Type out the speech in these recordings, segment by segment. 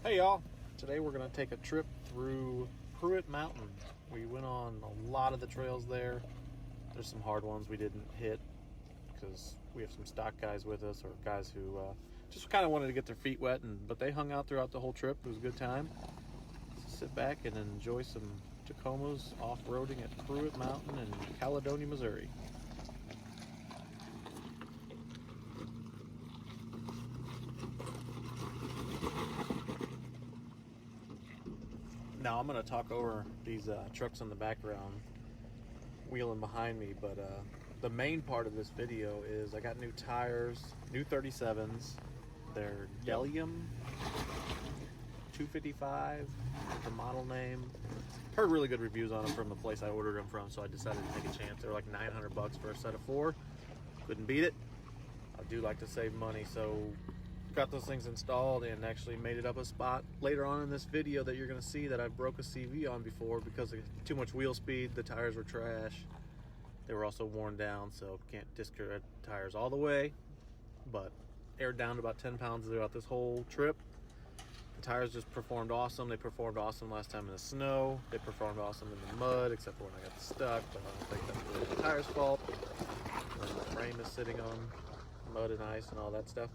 Hey y'all, today we're going to take a trip through Pruitt Mountain. We went on a lot of the trails there. There's some hard ones we didn't hit because we have some stock guys with us, or guys who just kind of wanted to get their feet wet, but they hung out throughout the whole trip. It was a good time. So sit back and enjoy some Tacomas off-roading at Pruitt Mountain in Caledonia, Missouri. Now I'm going to talk over these trucks in the background wheeling behind me, but the main part of this video is I got new tires, new 37s. They're Delium 255, the model name. Heard really good reviews on them from the place I ordered them from, so I decided to take a chance. They were like $900 for a set of 4. Couldn't beat it. I do like to save money, so got those things installed and actually made it up a spot later on in this video that you're going to see that I broke a CV on before because of too much wheel speed. The tires were trash. They were also worn down, so can't discard tires all the way, but aired down to about 10 pounds throughout this whole trip. The tires just performed awesome. They performed awesome last time in the snow. They performed awesome in the mud, except for when I got stuck, but I don't think that's really the tire's fault. And the frame is sitting on mud and ice and all that stuff.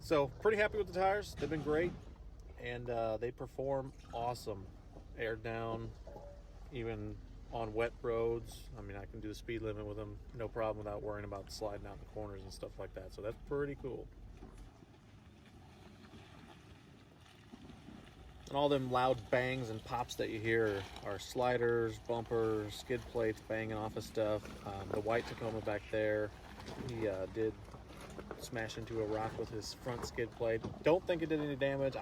So pretty happy with the tires. They've been great, and they perform awesome. Aired down, even on wet roads. I mean, I can do the speed limit with them, no problem, without worrying about sliding out the corners and stuff like that. So that's pretty cool. And all them loud bangs and pops that you hear are sliders, bumpers, skid plates banging off of stuff. The white Tacoma back there, he did smash into a rock with his front skid plate. Don't think it did any damage.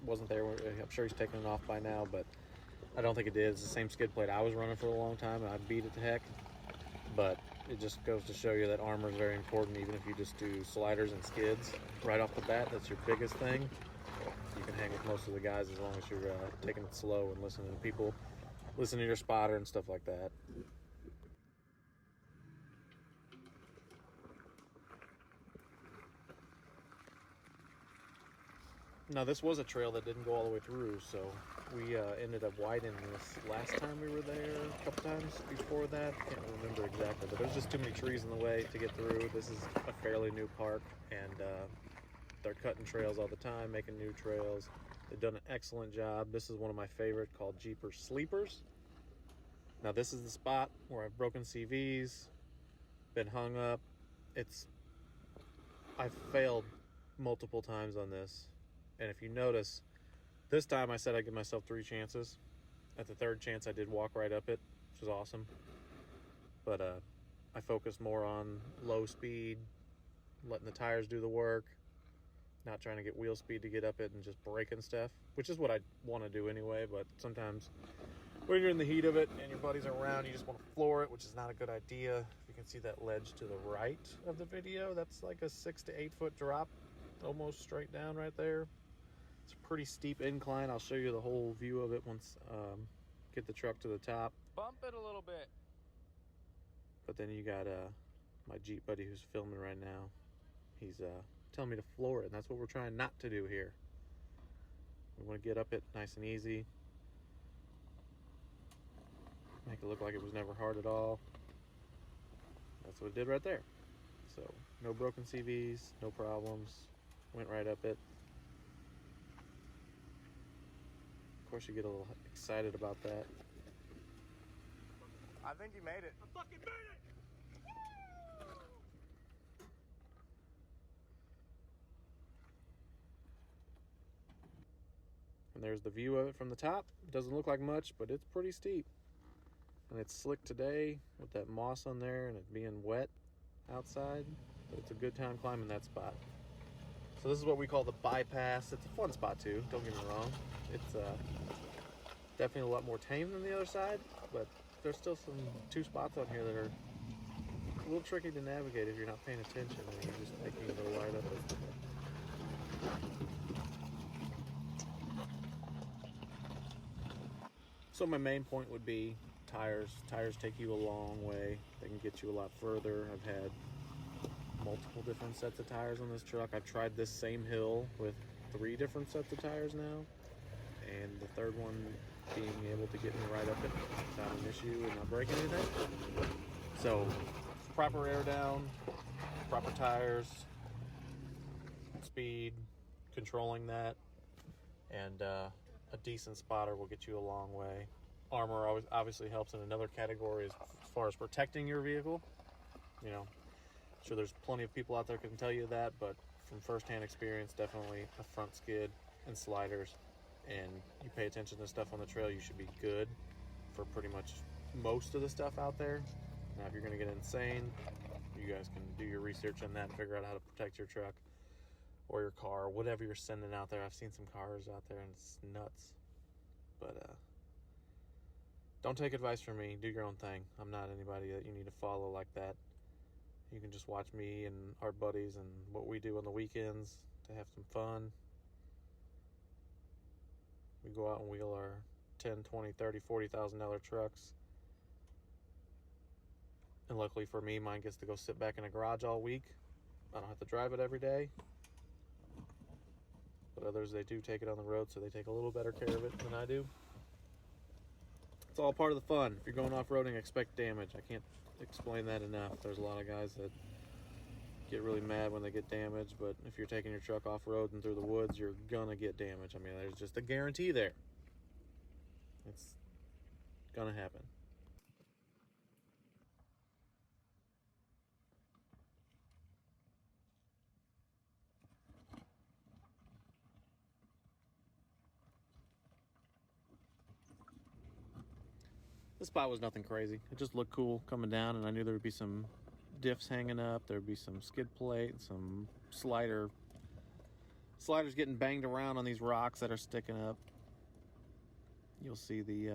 Wasn't there. I'm sure he's taken it off by now, but I don't think it did. It's the same skid plate I was running for a long time, and I beat it to heck. But it just goes to show you that armor is very important, even if you just do sliders and skids right off the bat. That's your biggest thing. You can hang with most of the guys as long as you're taking it slow and listening to people, listening to your spotter and stuff like that. Now, this was a trail that didn't go all the way through, so we ended up widening this last time we were there. A couple times before that, can't remember exactly, but there's just too many trees in the way to get through. This is a fairly new park, and they're cutting trails all the time, making new trails. They've done an excellent job. This is one of my favorite, called Jeepers Sleepers. Now, this is the spot where I've broken CVs, been hung up. I've failed multiple times on this. And if you notice, this time I said I'd give myself 3 chances. At the 3rd chance, I did walk right up it, which was awesome. But I focused more on low speed, letting the tires do the work, not trying to get wheel speed to get up it and just breaking stuff, which is what I want to do anyway. But sometimes when you're in the heat of it and your buddies are around, you just want to floor it, which is not a good idea. If you can see that ledge to the right of the video, that's like a 6 to 8 foot drop, almost straight down right there. It's a pretty steep incline. I'll show you the whole view of it once get the truck to the top. Bump it a little bit. But then you got my Jeep buddy who's filming right now. He's telling me to floor it, and that's what we're trying not to do here. We want to get up it nice and easy. Make it look like it was never hard at all. That's what it did right there. So no broken CVs, no problems. Went right up it. Of course, you get a little excited about that. I think you made it. I fucking made it! And there's the view of it from the top. It doesn't look like much, but it's pretty steep. And it's slick today with that moss on there and it being wet outside. But it's a good time climbing that spot. So this is what we call the bypass. It's a fun spot too, don't get me wrong. It's definitely a lot more tame than the other side, but there's still 2 spots on here that are a little tricky to navigate if you're not paying attention and you're just taking a little ride up it. So my main point would be tires. Tires take you a long way. They can get you a lot further. I've had multiple different sets of tires on this truck. I've tried this same hill with 3 different sets of tires now, and the third one being able to get me right up it without an issue and not breaking anything. So proper air down, proper tires, speed, controlling that, and a decent spotter will get you a long way. Armor always obviously helps in another category as far as protecting your vehicle. You know, sure there's plenty of people out there can tell you that, but from firsthand experience, definitely a front skid and sliders, and you pay attention to stuff on the trail, you should be good for pretty much most of the stuff out there. Now, if you're going to get insane, you guys can do your research on that and figure out how to protect your truck or your car, or whatever you're sending out there. I've seen some cars out there and it's nuts. But don't take advice from me. Do your own thing. I'm not anybody that you need to follow like that. You can just watch me and our buddies and what we do on the weekends to have some fun. We go out and wheel our 10, 20, 30, $40,000 trucks. And luckily for me, mine gets to go sit back in a garage all week. I don't have to drive it every day. But others, they do take it on the road, so they take a little better care of it than I do. It's all part of the fun. If you're going off-roading, expect damage. I can't explain that enough. There's a lot of guys that get really mad when they get damaged, but if you're taking your truck off-road and through the woods, you're gonna get damage. I mean, there's just a guarantee there. It's gonna happen. This spot was nothing crazy. It just looked cool coming down, and I knew there would be some diffs hanging up. There would be some skid plate, some sliders getting banged around on these rocks that are sticking up. You'll see the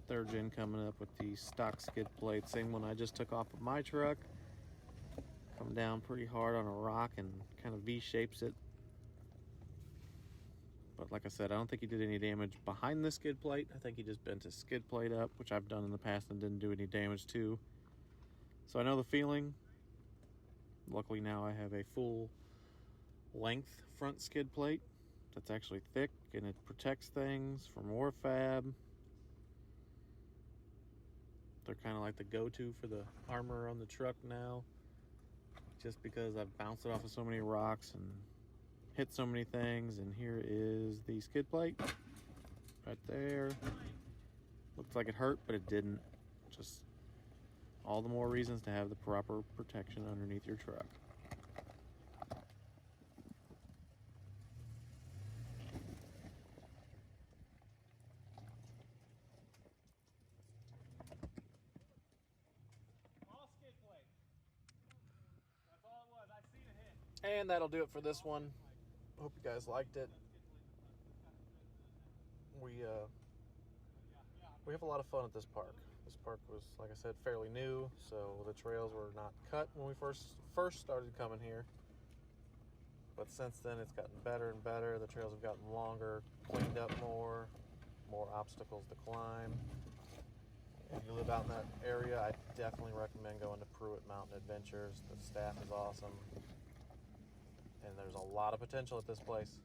third gen coming up with the stock skid plate. Same one I just took off of my truck. Come down pretty hard on a rock and kind of V-shapes it. But like I said, I don't think he did any damage behind the skid plate. I think he just bent his skid plate up, which I've done in the past and didn't do any damage to. So I know the feeling. Luckily now I have a full length front skid plate that's actually thick, and it protects things from warfab. They're kind of like the go-to for the armor on the truck now, just because I've bounced it off of so many rocks and hit so many things. And here is the skid plate right there. Looks like it hurt, but it didn't. Just all the more reasons to have the proper protection underneath your truck. All skid plate. That's all it was. I seen it hit. And that'll do it for this one. Hope you guys liked it. We have a lot of fun at this park. This park was, like I said, fairly new, so the trails were not cut when we first started coming here. But since then, it's gotten better and better. The trails have gotten longer, cleaned up more obstacles to climb. If you live out in that area, I definitely recommend going to Pruitt Mountain Adventures. The staff is awesome, and there's a lot of potential at this place.